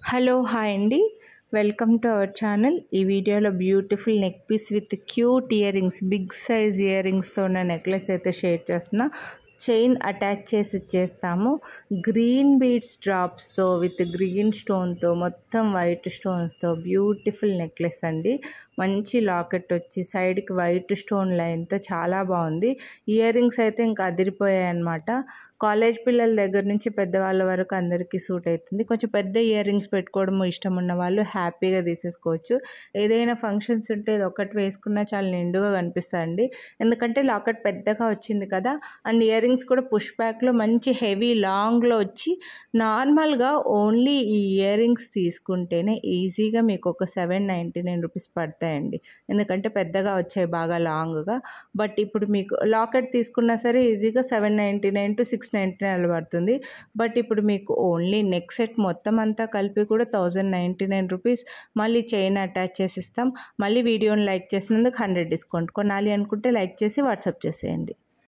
Hello hi అండి, welcome to our channel. ఈ వీడియోలో beautiful neckpiece with cute earrings, big size ఇయర్ రింగ్స్తో ఉన్న నెక్లెస్ అయితే షేర్ చేస్తున్నా. చైన్ అటాచ్ చేసి ఇచ్చేస్తాము. గ్రీన్ బీడ్స్ డ్రాప్స్తో విత్ గ్రీన్ స్టోన్తో, మొత్తం వైట్ స్టోన్స్తో బ్యూటిఫుల్ నెక్లెస్ అండి. మంచి లాకెట్ వచ్చి సైడ్కి వైట్ స్టోన్ లైన్తో చాలా బాగుంది. ఇయర్ రింగ్స్ అయితే ఇంకా అదిరిపోయాయి అన్నమాట. కాలేజ్ పిల్లల దగ్గర నుంచి పెద్దవాళ్ళ వరకు అందరికీ సూట్ అవుతుంది. కొంచెం పెద్ద ఇయర్ రింగ్స్ పెట్టుకోవడం ఇష్టం ఉన్న వాళ్ళు హ్యాపీగా తీసేసుకోవచ్చు. ఏదైనా ఫంక్షన్స్ ఉంటే ఇది ఒకటి వేసుకున్నా చాలా నిండుగా కనిపిస్తుంది. ఎందుకంటే లాకెట్ పెద్దగా వచ్చింది కదా. అండ్ ఇయర్ రింగ్స్ కూడా పుష్ బ్యాక్లో మంచి హెవీ లాంగ్లో వచ్చి, నార్మల్గా ఓన్లీ ఈ ఇయర్ రింగ్స్ తీసుకుంటేనే ఈజీగా మీకు ఒక 799 రూపీస్ పడతాయండి. ఎందుకంటే పెద్దగా వచ్చాయి బాగా లాంగ్గా. బట్ ఇప్పుడు మీకు లాకెట్ తీసుకున్నా సరే ఈజీగా 799 to 699 అలా పడుతుంది. బట్ ఇప్పుడు మీకు ఓన్లీ నెక్ సెట్ మొత్తం అంతా కలిపి కూడా 1099 రూపీస్. మళ్ళీ చైన్ అటాచ్ చేసి ఇస్తాం. మళ్ళీ వీడియోని లైక్ చేసినందుకు 100 డిస్కౌంట్. కొనాలి అనుకుంటే లైక్ చేసి వాట్సాప్ చేసేయండి.